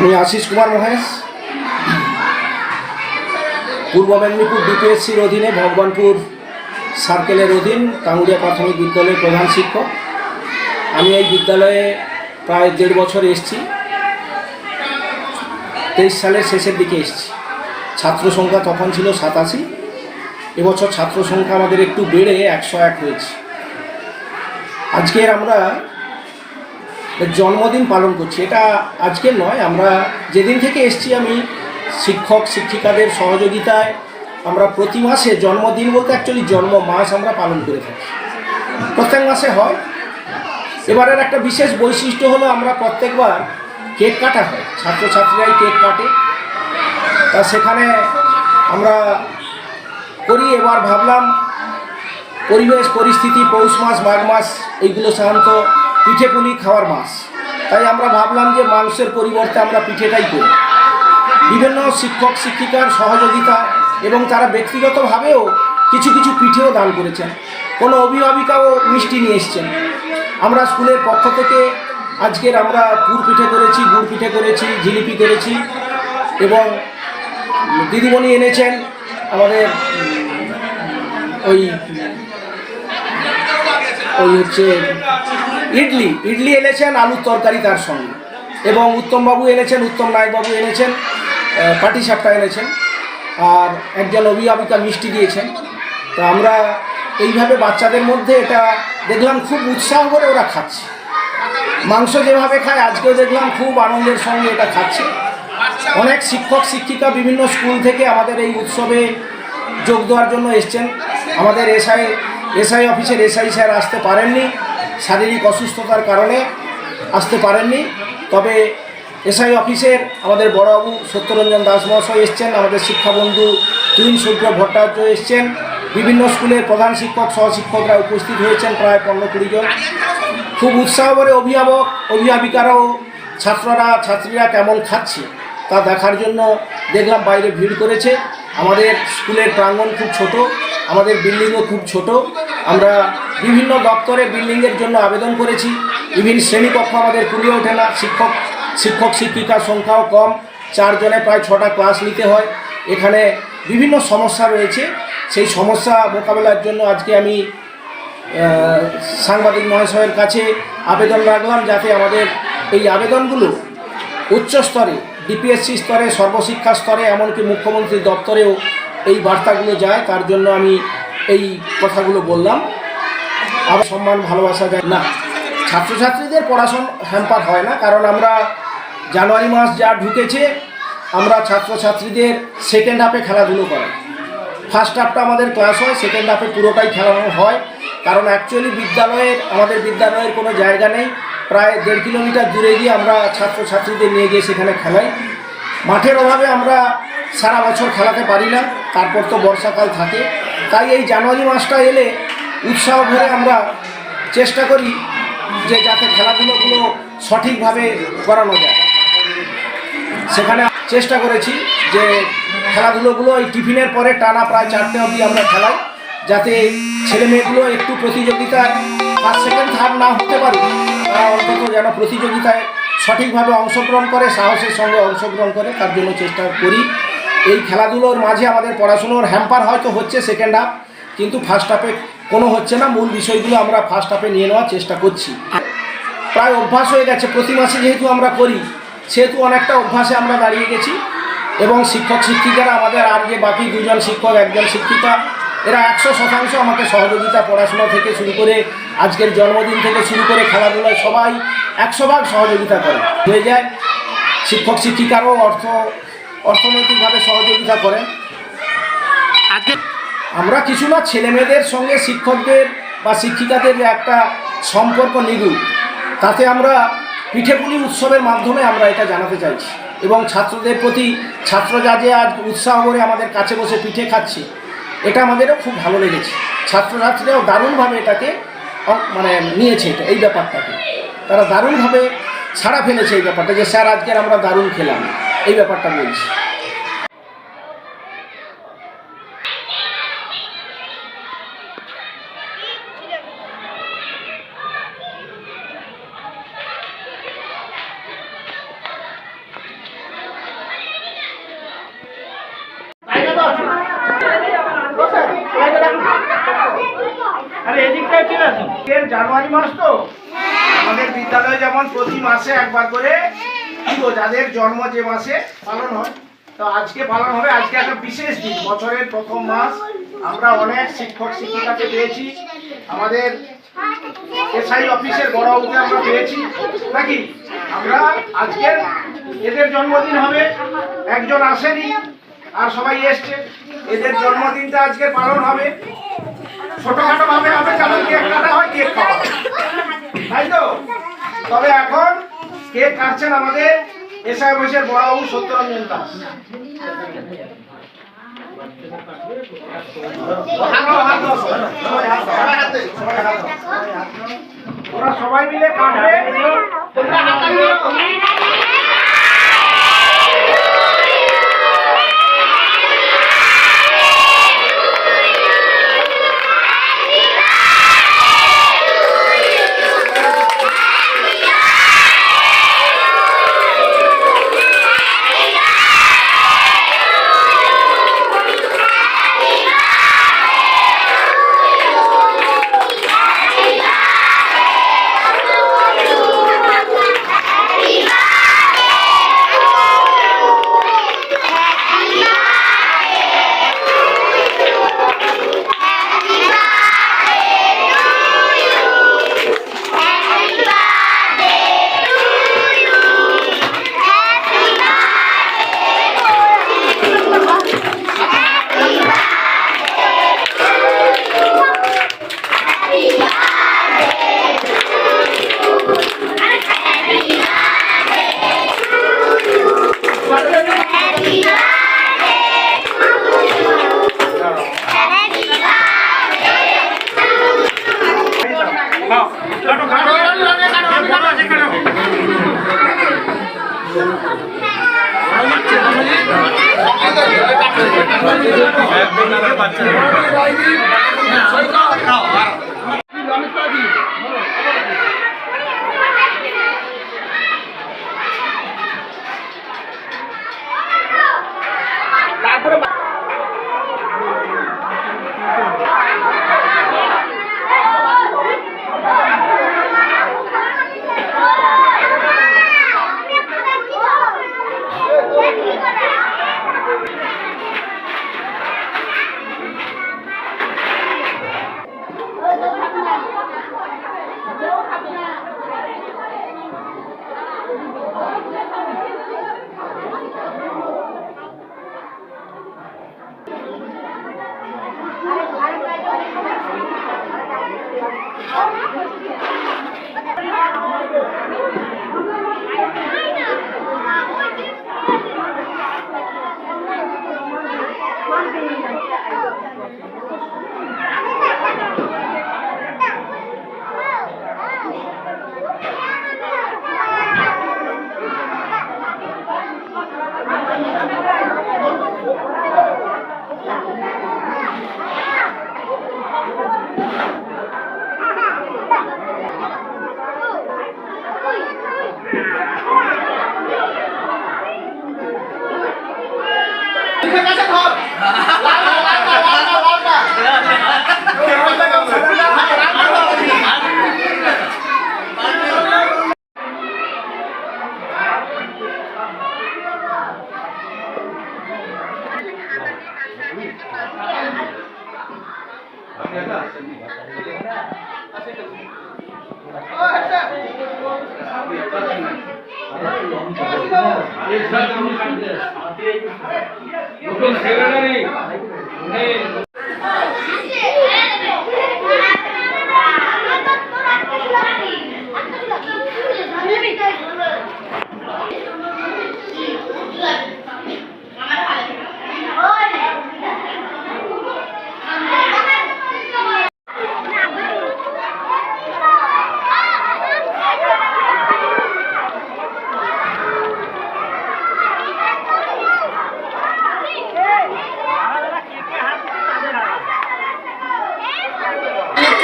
আমি আশিস কুমার মহেশ, পূর্ব মেদিনীপুর ডিপিএসসির অধীনে ভগবানপুর সার্কেলের অধীন টাঙ্গুরিয়া প্রাথমিক বিদ্যালয়ের প্রধান শিক্ষক। আমি এই বিদ্যালয়ে প্রায় 1.5 বছর এসেছি। 23 সালের শেষের দিকে এসেছি। ছাত্র সংখ্যা তখন ছিল 87। এবছর ছাত্র সংখ্যা আমাদের একটু বেড়ে 101 হয়েছে। আজকের আমরা জন্মদিন পালন করছি। এটা আজকের নয়, আমরা যেদিন থেকে এসেছি আমি শিক্ষক শিক্ষিকাদের সহযোগিতায় আমরা প্রতি মাসে জন্মদিন বলতে অ্যাকচুয়ালি জন্ম মাস আমরা পালন করে থাকি। প্রত্যেক মাসে হয়। এবারের একটা বিশেষ বৈশিষ্ট্য হলো আমরা প্রত্যেকবার কেক কাটা হয়, ছাত্রছাত্রীরাই কেক কাটে। তা সেখানে আমরা করি। এবার ভাবলাম পরিবেশ পরিস্থিতি, পৌষ মাস মাঘ মাস এইগুলো সাধারণত পিঠে পুলি খাওয়ার মাস, তাই আমরা ভাবলাম যে মাংসের পরিবর্তে আমরা পিঠেটাই করি। বিভিন্ন শিক্ষক শিক্ষিকার সহযোগিতা এবং তারা ব্যক্তিগতভাবেও কিছু কিছু পিঠেও দান করেছেন। কোনো অভিভাবিকাও মিষ্টি নিয়ে এসছেন। আমরা স্কুলের পক্ষ থেকে আজকের আমরা পুর পিঠে করেছি, গুড় পিঠে করেছি, জিলিপি করেছি এবং দিদিমণি এনেছেন আমাদের ওই হচ্ছে ইডলি এনেছেন, আলুর তরকারি তার সঙ্গে, এবং উত্তমবাবু এনেছেন, উত্তম নায়কবাবু এনেছেন, পাটিসাপটা এনেছেন, আর একজন অভিভাবিকা মিষ্টি দিয়েছেন। তো আমরা এইভাবে বাচ্চাদের মধ্যে এটা দেখলাম খুব উৎসাহ করে ওরা খাচ্ছে। মাংস যেভাবে খায় আজকেও দেখলাম খুব আনন্দের সঙ্গে এটা খাচ্ছে। অনেক শিক্ষক শিক্ষিকা বিভিন্ন স্কুল থেকে আমাদের এই উৎসবে যোগ দেওয়ার জন্য এসছেন। আমাদের এসআই অফিসের এসআই স্যার আসতে পারেননি, শারীরিক অসুস্থতার কারণে আসতে পারেননি। তবে এসআই অফিসের আমাদের বড়বাবু সত্যরঞ্জন দাস মহাশয় এসছেন, আমাদের শিক্ষাবন্ধু তুহিন সূর্য ভট্টাচার্য এসছেন, বিভিন্ন স্কুলের প্রধান শিক্ষক সহশিক্ষকরা উপস্থিত হয়েছেন, প্রায় 15-20 জন। খুব উৎসাহ করে অভিভাবিকারাও ছাত্রীরা কেমন খাচ্ছে তা দেখার জন্য দেখলাম বাইরে ভিড় করেছে। আমাদের স্কুলের প্রাঙ্গণ খুব ছোট, আমাদের বিল্ডিংও খুব ছোট। আমরা বিভিন্ন দপ্তরে বিল্ডিংয়ের জন্য আবেদন করেছি। ইভিন শ্রেণীকক্ষ আমাদের কুলিয়ে ওঠে না, শিক্ষক শিক্ষিকার সংখ্যাও কম, 4 জনে প্রায় 6টা ক্লাস নিতে হয়। এখানে বিভিন্ন সমস্যা রয়েছে। সেই সমস্যা মোকাবেলার জন্য আজকে আমি সাংবাদিক মহাশয়ের কাছে আবেদন রাখলাম, যাতে আমাদের এই আবেদনগুলো উচ্চ স্তরে, ডিপিএসসি স্তরে, সর্বশিক্ষা স্তরে, এমনকি মুখ্যমন্ত্রীর দপ্তরেও এই বার্তাগুলো যায়। তার জন্য আমি এই কথাগুলো বললাম। আবার সম্মান ভালোবাসা যায় না, ছাত্রছাত্রীদের পড়াশোনা হ্যাম্পার হয় না, কারণ আমরা জানুয়ারি মাস যা ঢুকেছে আমরা ছাত্রছাত্রীদের সেকেন্ড হাফে খেলাধুলো করাই। ফার্স্ট হাফটা আমাদের ক্লাস হয়, সেকেন্ড হাফে পুরোটাই খেলানো হয়। কারণ অ্যাকচুয়ালি আমাদের বিদ্যালয়ের কোনো জায়গা নেই। প্রায় 1.5 কিলোমিটার দূরে গিয়ে আমরা ছাত্রছাত্রীদের নিয়ে গিয়ে সেখানে খেলাই। মাঠের অভাবে আমরা সারা বছর খেলাতে পারি না, তারপর তো বর্ষাকাল থাকে। তাই এই জানুয়ারি মাসটা এলে উৎসাহ ভরে আমরা চেষ্টা করি যে যাতে খেলাধুলোগুলো সঠিকভাবে করানো যায়। সেখানে চেষ্টা করেছি যে খেলাধুলোগুলো এই টিফিনের পরে টানা প্রায় 4টে অবধি আমরা খেলাই, যাতে ছেলেমেয়েগুলো একটু প্রতিযোগিতায় ফার্স্ট সেকেন্ড থার্ড না হতে পারে, তারা অন্তত যেন প্রতিযোগিতায় সঠিকভাবে অংশগ্রহণ করে, সাহসের সঙ্গে অংশগ্রহণ করে, তার জন্য চেষ্টা করি। এই খেলাধুলোর মাঝে আমাদের পড়াশুনোর হ্যাম্পার হয়তো হচ্ছে সেকেন্ড হাফ, কিন্তু ফার্স্ট হাফে কোনো হচ্ছে না। মূল বিষয়গুলো আমরা ফার্স্ট হাফে নিয়ে নেওয়ার চেষ্টা করছি। প্রায় অভ্যাস হয়ে গেছে, প্রতি মাসে যেহেতু আমরা করি সেহেতু অনেকটা অভ্যাসে আমরা দাঁড়িয়ে গেছি। এবং শিক্ষক শিক্ষিকারা আমাদের আর যে বাকি 2 জন শিক্ষক 1 জন শিক্ষিকা, এরা 100% আমাকে সহযোগিতা, পড়াশোনা থেকে শুরু করে আজকের জন্মদিন থেকে শুরু করে খেলাধুলায় সবাই 100% সহযোগিতা করে হয়ে যায়। শিক্ষক শিক্ষিকারও অর্থনৈতিকভাবে সহযোগিতা করে। আমরা কিছু না, ছেলেমেয়েদের সঙ্গে শিক্ষকদের বা শিক্ষিকাদের যে একটা সম্পর্ক নিগুড়, তাতে আমরা পিঠেপুলি উৎসবের মাধ্যমে আমরা এটা জানাতে চাইছি। এবং ছাত্রদের প্রতি ছাত্ররা যে আজ উৎসাহ করে আমাদের কাছে বসে পিঠে খাচ্ছে, এটা আমাদেরও খুব ভালো লেগেছে। ছাত্রছাত্রীরাও দারুণভাবে এটাকে নিয়েছে, এই ব্যাপারটাকে তারা দারুণভাবে ছাড়া ফেলেছে। এই ব্যাপারটা যে স্যার আজকের আমরা দারুণ খেলাম, এই ব্যাপারটা বলছি। জানুয়ারি মাস তো আমাদের বিদ্যালয়ে যেমন প্রতি মাসে একবার করে যাদের জন্ম যে মাসে পালন হয়, তো আজকে পালন হবে। আজকে একটা বিশেষ দিন, বছরের প্রথম মাস। আমরা অনেক শিক্ষক শিক্ষিকাকে পেয়েছি, আমাদের এসআই অফিসের বড় বাবুকে আমরা পেয়েছি নাকি। আমরা আজকে এদের জন্মদিন হবে, একজন আসেনি আর সবাই এসছে। এদের জন্মদিনটা আজকে পালন হবে, ছোটখাটো ভাবে হবে, যেমন কেক কাটা হয়, কেক খাওয়া হয়, তাই তো। তবে এখন কেক কাটছেন আমাদের এসআই অফিসের বড় বাবু সত্যরঞ্জন দাস। ওরা সবাই মিলে কাটবে।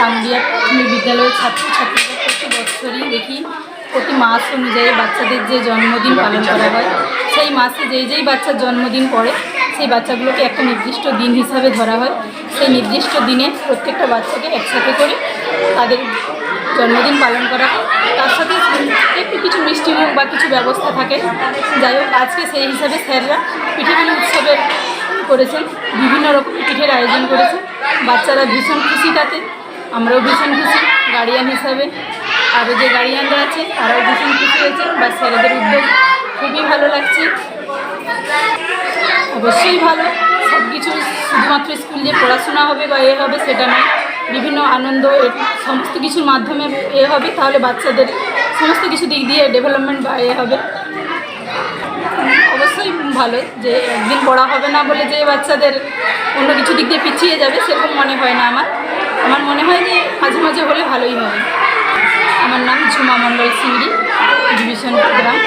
কান্দিয়া প্রাথমিক বিদ্যালয়ের ছাত্রছাত্রীদের প্রতি বছরই দেখি প্রতি মাস অনুযায়ী বাচ্চাদের যে জন্মদিন পালন করা হয়, সেই মাসে যেই বাচ্চার জন্মদিন পড়ে সেই বাচ্চাগুলোকে একটা নির্দিষ্ট দিন হিসাবে ধরা হয়। সেই নির্দিষ্ট দিনে প্রত্যেকটা বাচ্চাকে একসাথে করে তাদের জন্মদিন পালন করা হয়। তার সাথে একটু কিছু মিষ্টিমুখ বা কিছু ব্যবস্থা থাকে। যাই হোক, আজকে সেই হিসাবে স্যাররা পিঠেপুলি উৎসবের করেছেন, বিভিন্ন রকমের পিঠের আয়োজন করেছেন। বাচ্চারা ভীষণ খুশি তাতে, আমরাও ভীষণ খুশি গার্ডিয়ান হিসাবে। আরও যে গার্ডিয়ানরা আছে তারাও ভীষণ খুশি হয়েছে, বা স্যারেদের উদ্যোগ খুবই ভালো লাগছে। অবশ্যই ভালো, সব কিছু শুধুমাত্র স্কুল যে পড়াশোনা হবে বা এ হবে সেটা নয়, বিভিন্ন আনন্দ সমস্ত কিছুর মাধ্যমে এ হবে, তাহলে বাচ্চাদের সমস্ত কিছু দিক দিয়ে ডেভেলপমেন্ট বা এ হবে। অবশ্যই ভালো যে একদিন পড়া হবে না বলে যে বাচ্চাদের অন্য কিছু দিক দিয়ে পিছিয়ে যাবে সেরকম মনে হয় না আমার মনে হয় যে মাঝে মাঝে হলে ভালোই হবে। আমার নাম ঝুমা মণ্ডল সিংড়ি, ডিভিশন গ্রাম।